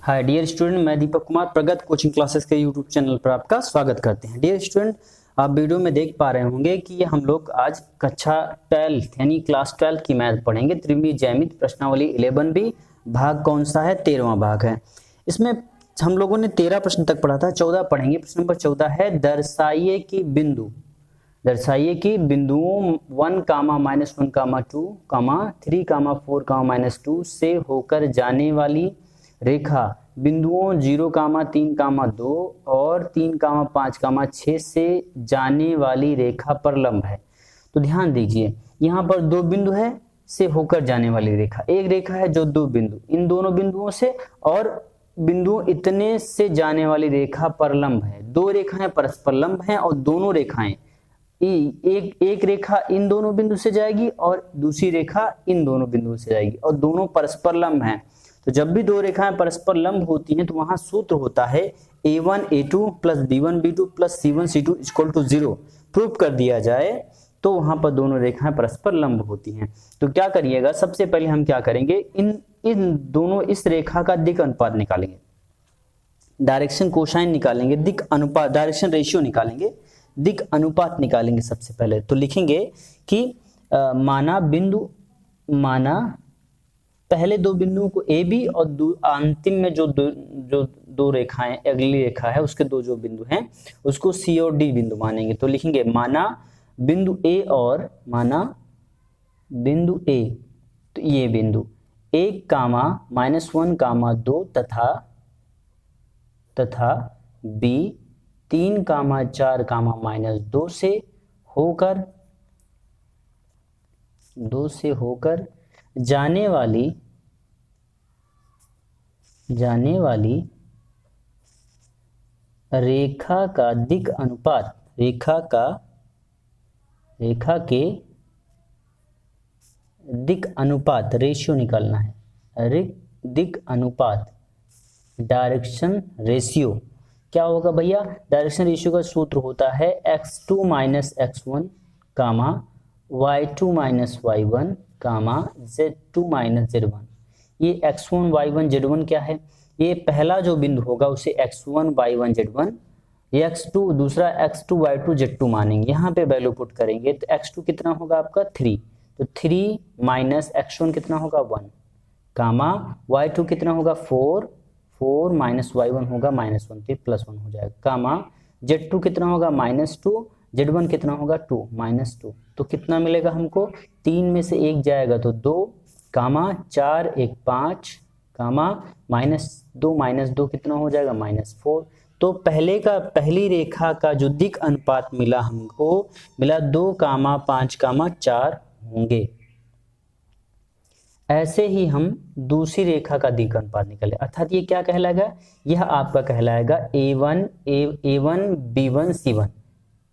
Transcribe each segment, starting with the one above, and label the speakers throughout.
Speaker 1: Hi dear student, मैं दीपक कुमार प्रगत coaching classes के यूट्यूब चैनल पर आपका स्वागत करते हैं। डियर स्टूडेंट, आप वीडियो में देख पा रहे होंगे कि ये हम लोग आज कक्षा 12 यानी क्लास 12 की मैथ पढ़ेंगे। त्रिविमीय ज्यामिति प्रश्नावली 11B भाग कौन सा है? 13वां भाग है। इसमें हम लोगों ने 13 प्रश्न तक पढ़ा था, 14 पढ़ेंगे। प्रश्न नंबर 14 है, दर्शाइए कि बिंदुओं 1, -1, 2, 3, 4, -2 से होकर जाने वाली रेखा बिंदुओं 0, 3, 2 और 3, 5, 6 से जाने वाली रेखा पर लंब है। तो ध्यान दीजिए, यहाँ पर दो बिंदु है से होकर जाने वाली रेखा, एक रेखा है जो दो बिंदु, इन दोनों बिंदुओं से और बिंदु इतने से जाने वाली रेखा पर लंब है। दो रेखाएं परस्पर लंब हैं और दोनों रेखाएं एक रेखा इन दोनों बिंदु से जाएगी और दूसरी रेखा इन दोनों बिंदुओं से जाएगी और दोनों परस्पर लंब हैं। तो जब भी दो रेखाएं परस्पर लंब होती हैं तो वहां सूत्र होता है a1 a2 plus b1 b2 plus c1 c2 equal to 0। Proof कर दिया जाए तो वहां पर दोनों रेखाएं परस्पर लंब होती हैं। तो क्या करिएगा, सबसे पहले हम क्या करेंगे, इन दोनों इस रेखा का दिक् अनुपात निकालेंगे, डायरेक्शन कोसाइन निकालेंगे, दिक् अनुपात डायरेक्शन रेशियो निकालेंगे, दिक् अनुपात निकालेंगे। सबसे पहले तो लिखेंगे कि माना पहले दो बिंदुओं को ए बी और अंतिम में जो दो रेखाएं, अगली रेखा है उसके दो जो बिंदु हैं उसको सी और डी बिंदु मानेंगे। तो लिखेंगे माना बिंदु ए, तो ये बिंदु 1, -1, 2 तथा बी 3, 4, -2 से होकर जाने वाली रेखा का दिक् अनुपात, रेखा के दिक् अनुपात रेशियो निकालना है। दिक् अनुपात डायरेक्शन रेशियो क्या होगा भैया? डायरेक्शन रेशियो का सूत्र होता है x2 - x1, y2 - y1, z2 - z1। ये x1 y1 z1 क्या है? ये पहला जो बिंदु होगा उसे x1 y1 z1, x2 दूसरा x2 y2 z2 मानेंगे। यहाँ पे वैल्यू पुट करेंगे तो x2 कितना होगा आपका 3, तो 3 माइनस x1 कितना होगा 1, y2 कितना होगा 4 माइनस y1 होगा -1, तो +1 हो जाएगा, z2 कितना होगा -2, z1 कितना होगा 2 -2। तो कितना मिलेगा हमको? 3 में से 1 जाएगा तो 2, 4 1 5, -2 कितना हो जाएगा -4। तो पहली रेखा का जो दिक् अनुपात मिला हमको 2, 5, 4 होंगे। ऐसे ही हम दूसरी रेखा का दिक् अनुपात निकाले, अर्थात ये क्या कहलाएगा? यह आपका कहलाएगा a1 b1 c1।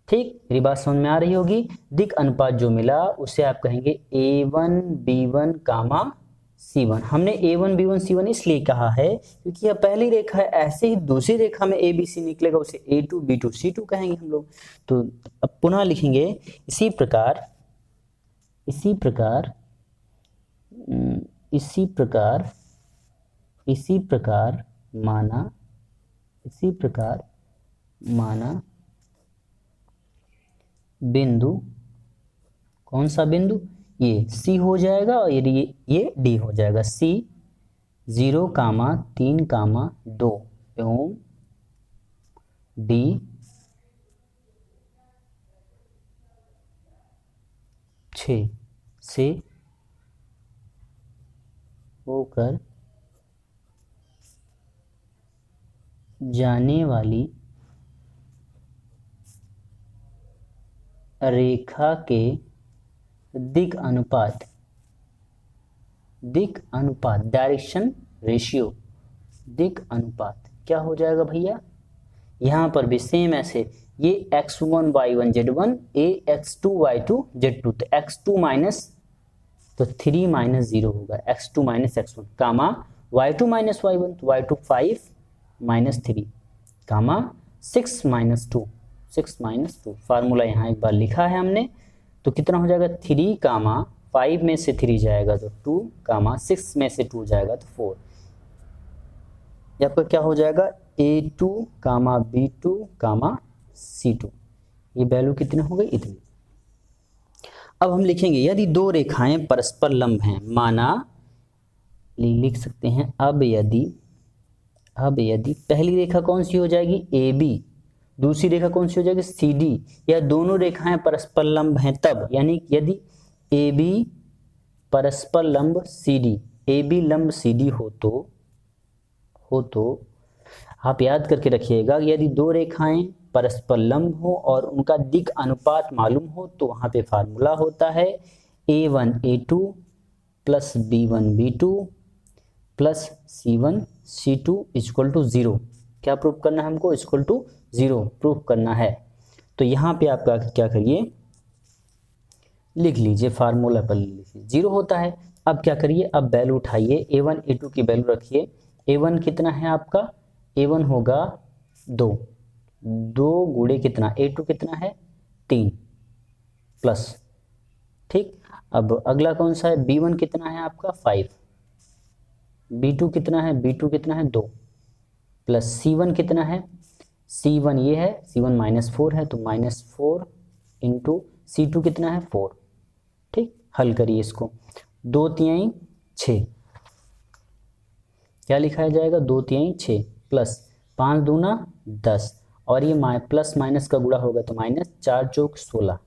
Speaker 1: ठीक, मेरी बात समझ में आ रही होगी। दिक् अनुपात जो मिला उसे आप कहेंगे a1 b1 c1। हमने a1 b1 c1 इसलिए कहा है क्योंकि यह पहली रेखा है। ऐसे ही दूसरी रेखा में a b c निकलेगा उसे a2 b2 c2 कहेंगे हम लोग। तो अब पुनः लिखेंगे इसी प्रकार माना बिंदु, कौन सा बिंदु? ये C हो जाएगा और ये D हो जाएगा। C 0, 3, 2 एवं D 6 से होकर जाने वाली रेखा के दिक् अनुपात डायरेक्शन रेशियो, दिक् अनुपात क्या हो जाएगा भैया? यहाँ पर भी सेम ऐसे, ये x1 y1 z1, x2 y2 z2, तो x2 माइनस तो 3 - 0 होगा, x2 - x1, y2 - y1, तो y2 5 - 3, 6 - 2 फार्मूला यहाँ एक बार लिखा है हमने। तो कितना हो जाएगा 3, 5 में से 3 जाएगा तो 2, 6 में से 2 जाएगा तो 4। ये आपका क्या हो जाएगा A2 कामा B2 कामा C2, ये वैल्यू कितने हो गई इतनी। अब हम लिखेंगे यदि दो रेखाएं परस्पर लंब हैं, माना लिख सकते हैं अब यदि पहली रेखा कौन सी हो जाएगी AB, दूसरी रेखा कौन सी हो जाएगी CD, या दोनों रेखाएं परस्पर लंब हैं तब, यानी यदि AB परस्पर लंब CD, AB लंब CD हो तो आप याद करके रखिएगा, यदि दो रेखाएं परस्पर लंब हो और उनका दिक् अनुपात मालूम हो तो वहां पे फार्मूला होता है A1 A2 plus B1 B2 plus C1 C2 equal to 0। क्या प्रूफ करना है हमको, इक्वल टू 0 प्रूफ करना है। तो यहाँ पे आपका क्या करिए, लिख लीजिए फार्मूला पर लिखिए 0 होता है। अब क्या करिए, अब वैल्यू उठाइए, A1 A2 की वैल्यू रखिए। A1 कितना है आपका, A1 होगा 2 गुणे कितना A2 कितना है 3 प्लस, ठीक। अब अगला कौन सा है, B1 कितना है आपका 5, B2 कितना है, B2 कितना है 2 प्लस C1 कितना है, C1 ये है, C1 -4 है तो -4 इंटू C2 कितना है 4, ठीक। हल करिए इसको, 2 तिहाई 6, क्या लिखा जाएगा 2 तिहाई 6 प्लस 5 दूना 10, और ये प्लस माइनस का गुणा होगा तो -4 चौक 16,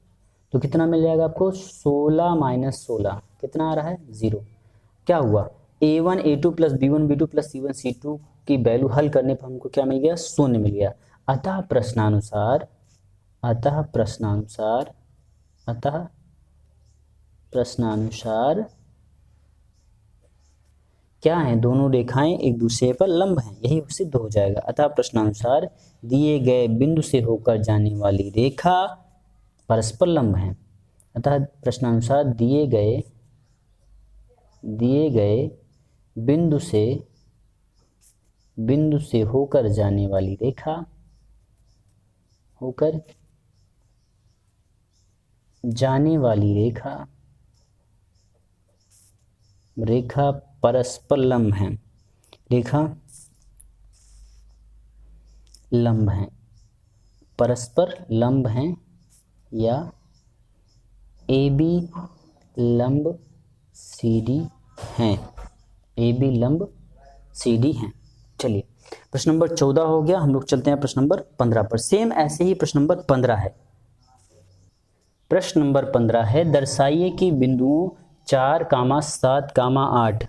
Speaker 1: तो कितना मिल जाएगा आपको 16 - 16 कितना आ रहा है 0। क्या हुआ, A1 A2 plus B1 B2 plus C1 C2 की वैल्यू हल करने पर हमको क्या मिल गया, 0 मिल गया। अतः प्रश्नानुसार क्या है, दोनों रेखाएं एक दूसरे पर लंब हैं, यही सिद्ध हो जाएगा। अतः प्रश्नानुसार दिए गए बिंदु से होकर जाने वाली रेखा परस्पर लंब हैं। अतः प्रश्नानुसार दिए गए बिंदु से होकर जाने वाली रेखा परस्पर लंब हैं, परस्पर लंब हैं या AB लंब CD हैं, AB लंब CD हैं। चलिए प्रश्न नंबर 14 हो गया, हम लोग चलते हैं प्रश्न नंबर 15 पर। सेम ऐसे ही प्रश्न नंबर 15 है। प्रश्न नंबर 15 है, दर्शाइए कि बिंदुओं 4, 7, 8,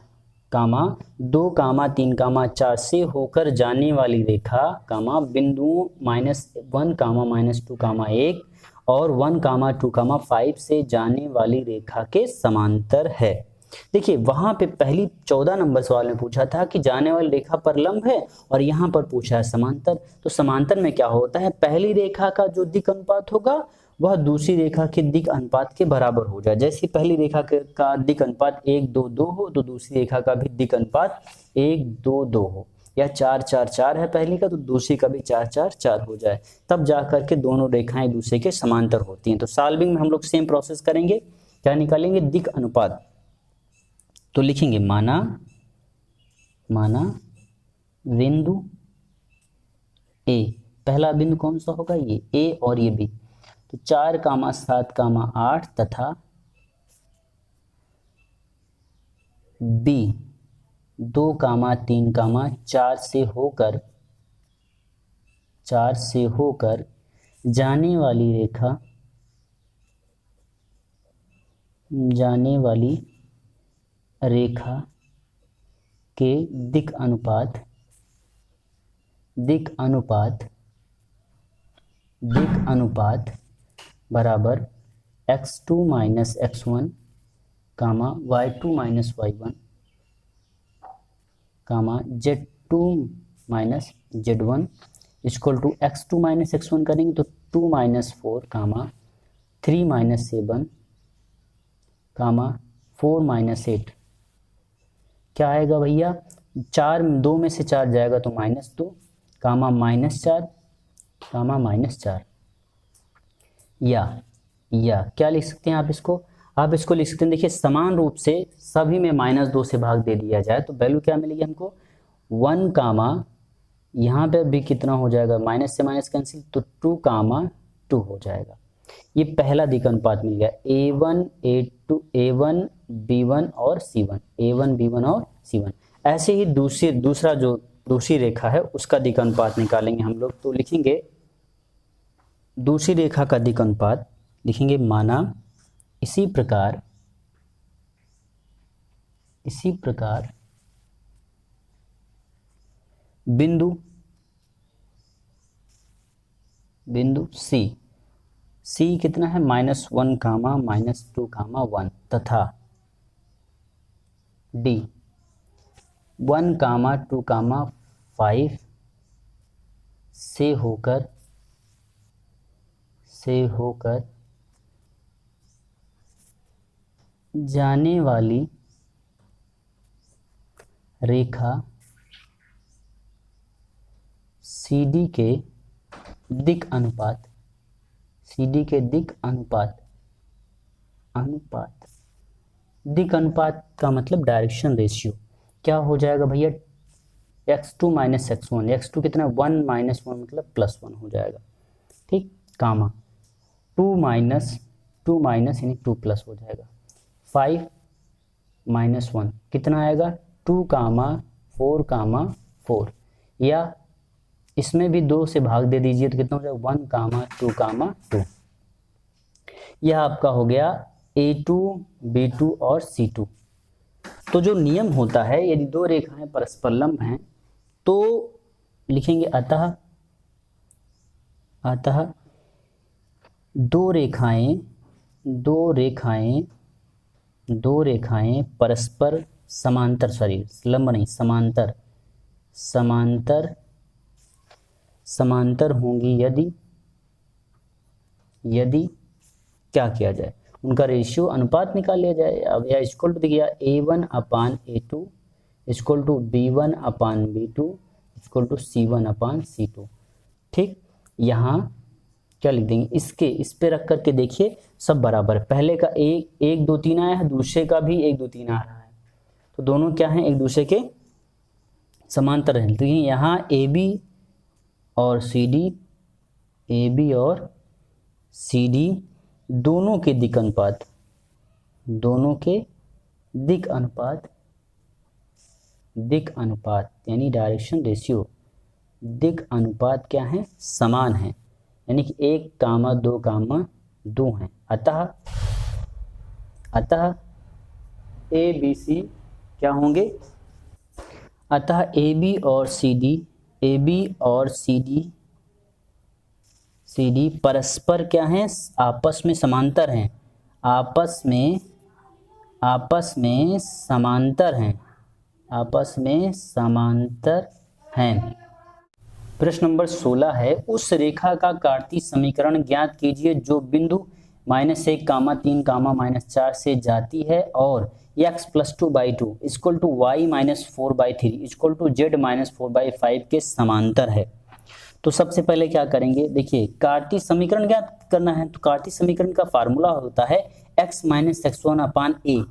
Speaker 1: 2, 3, 4 से होकर जाने वाली रेखा, बिंदुओं -1, -2, 1 और 1, 2, 5 से जाने वाली रेखा के समांतर है। देखिए वहां पे पहली 14 नंबर सवाल में पूछा था कि जाने वाली रेखा पर लंब है, और यहाँ पर पूछा है समांतर। तो समांतर में क्या होता है, पहली रेखा का जो दिक् अनुपात होगा वह दूसरी रेखा के दिक् अनुपात के बराबर हो जाए। जैसे पहली रेखा का दिक् अनुपात 1, 2, 2 हो तो दूसरी रेखा का भी दिक् अनुपात 1, 2, 2 हो, या 4, 4, 4 है पहली का तो दूसरी का भी 4, 4, 4 हो जाए, तब जाकर के दोनों रेखाएं दूसरे के समांतर होती हैं। तो सॉल्विंग में हम लोग सेम प्रोसेस करेंगे, क्या निकालेंगे, दिक् अनुपात। तो लिखेंगे माना बिंदु A, पहला बिंदु कौन सा होगा, ये A और ये B। तो 4, 7, 8 तथा B 2, 3, 4 से होकर जाने वाली रेखा के दिक् अनुपात बराबर x2 - x1, y2 - y1, z2 - z1 equal to x2 - x1 करेंगे तो 2 - 4, 3 - 7, 4 - 8, क्या आएगा भैया, 4 2 में से 4 जाएगा तो -2, -4, या क्या लिख सकते हैं आप इसको लिख सकते हैं, देखिए समान रूप से सभी में -2 से भाग दे दिया जाए तो वैल्यू क्या मिलेगी हमको, 1, यहाँ पे भी कितना हो जाएगा, माइनस से माइनस कैंसिल, तो 2 कामा 2 हो जाएगा। ये पहला दिक अनुपात मिल गया, A1 A2 A1 B1 और C1, A1 B1 और C1। ऐसे ही दूसरा जो दूसरी रेखा है उसका दिक अनुपात निकालेंगे हम लोग। तो लिखेंगे दूसरी रेखा का दिक अनुपात लिखेंगे, माना इसी प्रकार बिंदु C कितना है, -1 कामा -2 कामा 1 तथा D 1 कामा 2 कामा 5 से होकर जाने वाली रेखा CD के दिक अनुपात दिक अनुपात का मतलब डायरेक्शन रेशियो क्या हो जाएगा भैया, x2 माइनस x1, x2 कितना 1 माइनस 1 मतलब +1 हो जाएगा, ठीक, कामा 2 माइनस यानी 2 प्लस हो जाएगा, 5 माइनस 1 कितना आएगा 2 कामा 4 कामा 4, या इसमें भी 2 से भाग दे दीजिए तो कितना हो जाएगा 1 कामा 2 कामा 2। यह आपका हो गया A2 B2 और C2। तो जो नियम होता है, यदि दो रेखाएं परस्पर लंब हैं तो लिखेंगे अतः दो रेखाएं परस्पर समांतर, लंब नहीं समांतर होंगी यदि क्या किया जाए, उनका रेशियो अनुपात निकाल लिया जाए। अब यह इक्वल टू दिया A1/A2 equal to B1/B2 equal to C1/C2, ठीक। यहाँ क्या लिख देंगे, इस पे रख करके देखिए सब बराबर है, पहले का 1 2 3 आया है, दूसरे का भी 1 2 3 आ रहा है, तो दोनों क्या हैं, एक दूसरे के समांतर हैं। तो यहाँ AB और CD दोनों के दिक अनुपात यानी डायरेक्शन रेशियो, दिक अनुपात क्या है, समान है, यानी कि 1 कामा 2 कामा 2 हैं। अतः ABC क्या होंगे, अतः AB और CD परस्पर क्या हैं, आपस में समांतर हैं, आपस में समांतर हैं। प्रश्न नंबर 16 है, उस रेखा का कार्तीय समीकरण ज्ञात कीजिए जो बिंदु -1 कामा 3 कामा -4 से जाती है और x + 2/2 equal to y - 4/3 equal to z - 4/5 के समांतर है। तो सबसे पहले क्या करेंगे, देखिए कार्तीय समीकरण ज्ञात करना है, तो कार्तीय समीकरण का फार्मूला होता है x - x1/a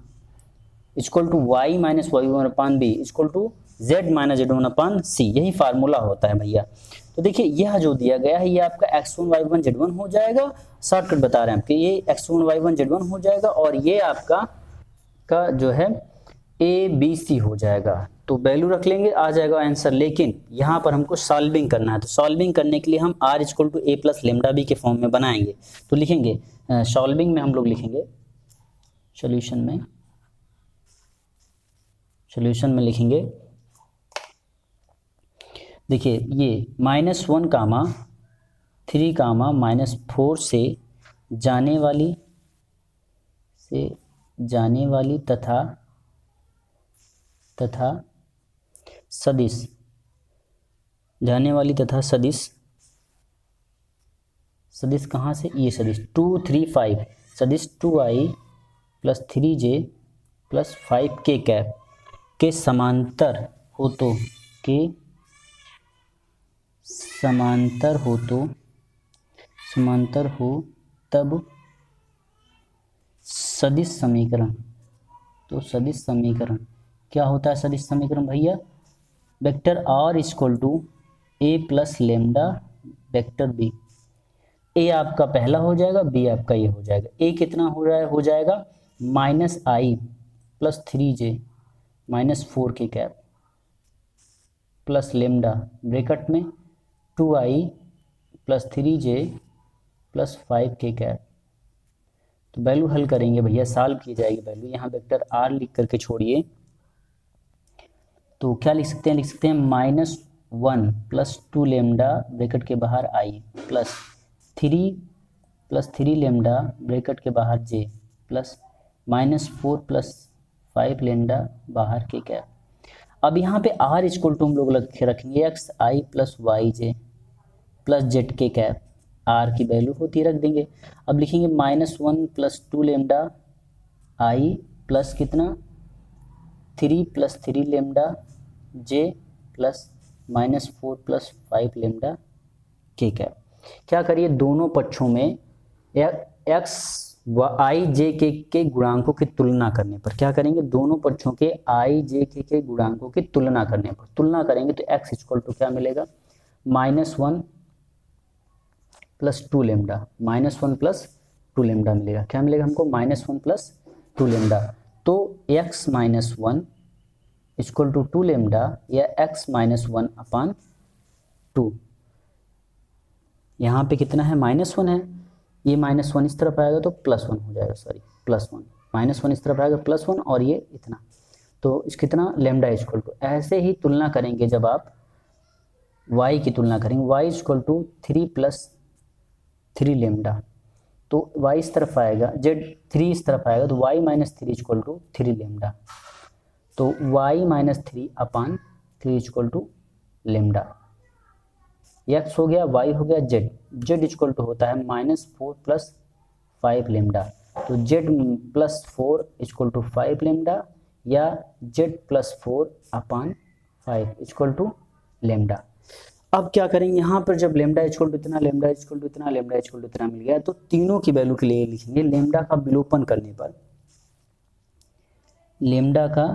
Speaker 1: equal to y - y1/b equal to z - z1/c, यही फार्मूला होता है भैया। तो देखिए यह जो दिया गया है ये आपका x1 y1 z1 हो जाएगा, शॉर्टकट बता रहे हैं आपके, ये x1 y1 z1 हो जाएगा और ये आपका जो है ABC हो जाएगा। तो वैल्यू रख लेंगे, आ जाएगा आंसर। लेकिन यहाँ पर हमको सॉल्विंग करना है, तो सॉल्विंग करने के लिए हम r = a + λb के फॉर्म में बनाएंगे। तो लिखेंगे सॉल्विंग में हम लोग लिखेंगे, सॉल्यूशन में लिखेंगे, देखिए ये -1 कामा 3 कामा -4 से जाने वाली तथा सदिश कहाँ से, ये सदिश 2 3 5 सदिश 2i + 3j + 5k कैप के समांतर हो तब सदिश समीकरण। तो सदिश समीकरण क्या होता है, सदिश समीकरण भैया, वेक्टर r = ए प्लस लेमडा वेक्टर बी। ए आपका पहला हो जाएगा, बी आपका ये हो जाएगा। ए कितना हो रहा है, हो जाएगा minus i plus 3j minus 4k cap plus lambda bracket में 2i plus 3j plus 5k cap. तो वैल्यू हल करेंगे भैया, सॉल्व की जाएगी वैल्यू। यहाँ वेक्टर आर लिख करके छोड़िए, तो क्या लिख सकते हैं, लिख सकते हैं -1 प्लस 2 लेमडा ब्रैकेट के बाहर आई प्लस 3 लेमडा ब्रैकेट के बाहर जे प्लस -4 प्लस 5 लेमडा बाहर के कैप। अब यहाँ पे आर इक्वल टू हम लोग रखेंगे एक्स आई प्लस वाई जे प्लस जेड के कैप। आर की वैल्यू होती है रख देंगे। अब लिखेंगे -1 प्लस 2 लेमडा आई प्लस कितना 3 प्लस 3 लेमडा जे प्लस -4 प्लस 5 लेमडा के कैप। क्या करिए, दोनों पक्षों में एक्स आई जे के गुणांकों की तुलना करने पर क्या करेंगे, दोनों पक्षों के आई जे के गुणांकों की तुलना करने पर तुलना करेंगे तो एक्स इक्वल टू क्या मिलेगा, -1 प्लस 2 लेमडा, -1 प्लस 2 लेमडा मिलेगा। क्या मिलेगा हमको, -1 प्लस 2 लेमडा। तो x -1 इक्वल टू 2 लेमडा या x -1 अपान 2। यहाँ पे कितना है, -1 है, ये -1 इस तरफ आएगा तो +1 हो जाएगा, सॉरी +1, -1 इस तरफ आएगा +1 और ये इतना, तो इस कितना लेमडा इक्वल टू। ऐसे ही तुलना करेंगे जब आप y की तुलना करेंगे, y equal to 3 plus 3 lambda, तो y इस तरफ आएगा, z 3 इस तरफ आएगा तो y -3 इक्वल टू 3 लेमडा, तो y -3 upon 3 equal to lambda. x हो गया, y हो गया, z इक्वल टू होता है -4 प्लस 5 लेमडा, तो z plus 4 equal to 5 lambda या z plus 4 upon 5 equal to lambda. अब क्या करेंगे, यहाँ पर जब लेमडा इक्वल टू इतना, लेमडा इक्वल टू इतना, लेमडा इक्वल टू इतना मिल गया, तो तीनों की वैल्यू के लिए लिखेंगे लेमडा का विलोपन करने पर, लेमडा का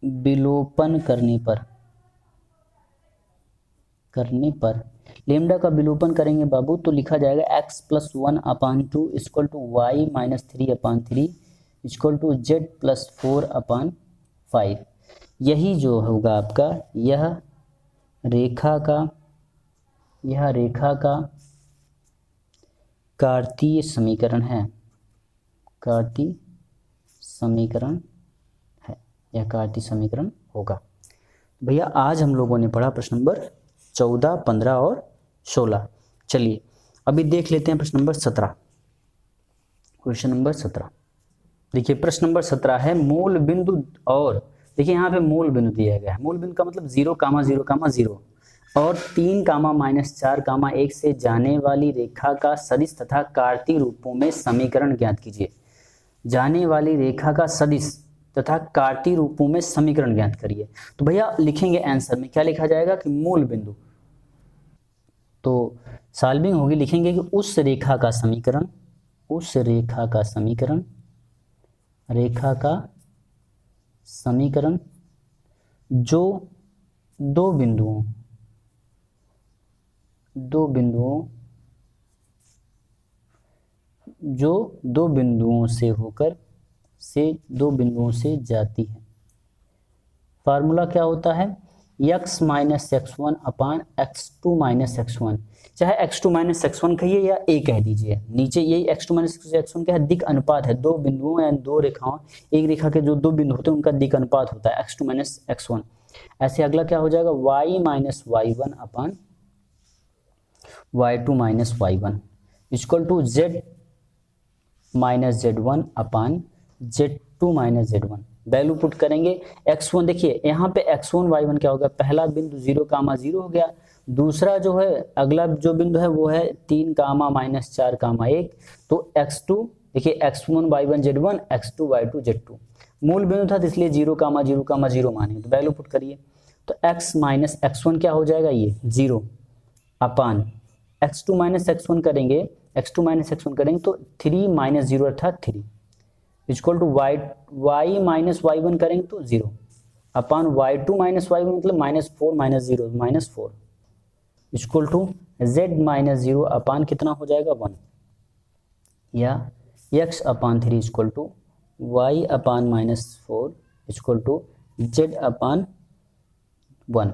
Speaker 1: विलोपन करने लेमडा का विलोपन करेंगे बाबू, तो लिखा जाएगा x plus 1 upon 2 equal to y -3 upon 3 equal to z plus 4 upon 5। यही जो होगा आपका यह रेखा का कार्तीय समीकरण है, कार्तीय समीकरण है, यह कार्तीय समीकरण होगा। भैया आज हम लोगों ने पढ़ा प्रश्न नंबर 14, 15 और 16। चलिए अभी देख लेते हैं प्रश्न नंबर 17। क्वेश्चन नंबर 17 देखिए, प्रश्न नंबर 17 है मूल बिंदु, और देखिए यहाँ पे मूल बिंदु दिया गया है। मूल बिंदु का मतलब 0, 0, 0 और 3, -4, 1 से जाने वाली रेखा का सदिश तथा कार्तीय रूपों में समीकरण ज्ञात कीजिए। जाने वाली रेखा का सदिश तथा कार्तीय रूपों में समीकरण ज्ञात करिए। तो भैया लिखेंगे आंसर में क्या लिखा जाएगा कि मूल बिंदु, तो सॉल्विंग होगी, लिखेंगे कि उस रेखा का समीकरण, रेखा का समीकरण जो दो बिंदुओं से जाती है। फार्मूला क्या होता है, x -x1 अपान x2 -x1, चाहे x2 -x1 कहिए या a कह दीजिए। नीचे यही x2 -x1 क्या है, दिक् अनुपात है, दो बिंदुओं या दो रेखाओं, एक रेखा के जो दो बिंदु होते हैं उनका दिक् अनुपात होता है x2 -x1। ऐसे अगला क्या हो जाएगा, y -y1 upon y2 -y1 equal to z -z1 upon z2 -z1। Value put करेंगे x1, देखिए यहाँ पे x1 y1 क्या होगा, पहला बिंदु 0, 0 हो गया, दूसरा जो है अगला जो बिंदु है वो है 3, -4, 1, तो x2 देखिए x1 y1 z1, x2 y2 z2। मूल बिंदु था तो इसलिए 0, 0, 0 मानेंगे, तो वैल्यू पुट करिए, तो x -x1 क्या हो जाएगा, ये 0 अपान x2 -x1 करेंगे, तो 3 - 0 अर्थात 3 इक्वल टू y -y1 करेंगे तो 0 अपान y2 माइनस y मतलब -4 -0 -4 equal to z minus 0 upon कितना हो जाएगा 1, या x upon 3 equal to y upon -4 equal to z upon 1।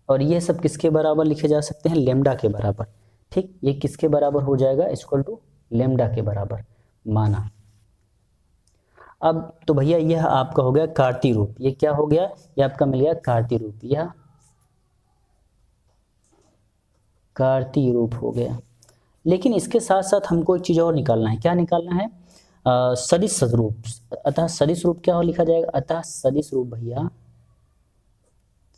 Speaker 1: और ये सब किसके बराबर लिखे जा सकते हैं, लेमडा के बराबर। ठीक, ये किसके बराबर हो जाएगा, इक्वल टू लेमडा के बराबर माना। अब तो भैया यह आपका हो गया कार्तीय रूप, ये क्या हो गया, ये आपका मिल गया कार्तीय रूप, यह कार्तीय रूप हो गया। लेकिन इसके साथ साथ हमको एक चीज और निकालना है, क्या निकालना है, सदिश रूप। अतः सदिश रूप क्या हो लिखा जाएगा, अतः सदिश रूप भैया,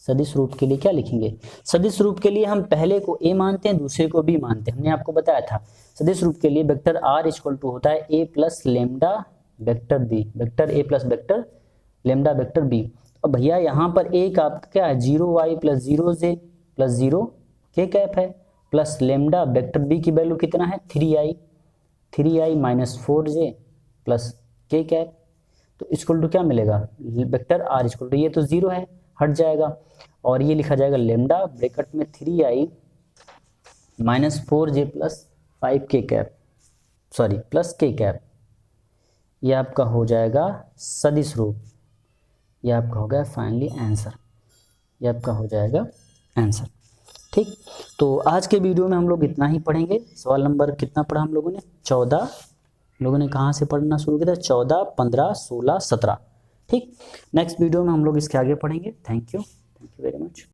Speaker 1: सदिश रूप के लिए क्या लिखेंगे, सदिश रूप के लिए हम पहले को a मानते हैं, दूसरे को b मानते हैं। हमने आपको बताया था सदिश रूप के लिए वेक्टर r इक्वल टू होता है a plus lambda vector b, vector a plus vector lambda vector b। अब भैया यहाँ पर एक आपका क्या है, 0y plus 0j plus 0 k cap है, प्लस लेमडा वेक्टर b की वैल्यू कितना है 3i minus 4j plus k cap. तो इक्वल टू क्या मिलेगा, वेक्टर r इक्वल टू, ये तो 0 है हट जाएगा, और ये लिखा जाएगा लेमडा ब्रैकेट में 3i minus 4j plus 5k cap, sorry plus k cap. ये आपका हो जाएगा सदिश रूप, ये आपका हो गया फाइनली आंसर, ये आपका हो जाएगा आंसर। ठीक, तो आज के वीडियो में हम लोग इतना ही पढ़ेंगे। सवाल नंबर कितना पढ़ा हम लोगों ने, 14। लोगों ने कहाँ से पढ़ना शुरू किया था, 14, 15, 16, 17। ठीक, नेक्स्ट वीडियो में हम लोग इसके आगे पढ़ेंगे। Thank you very much.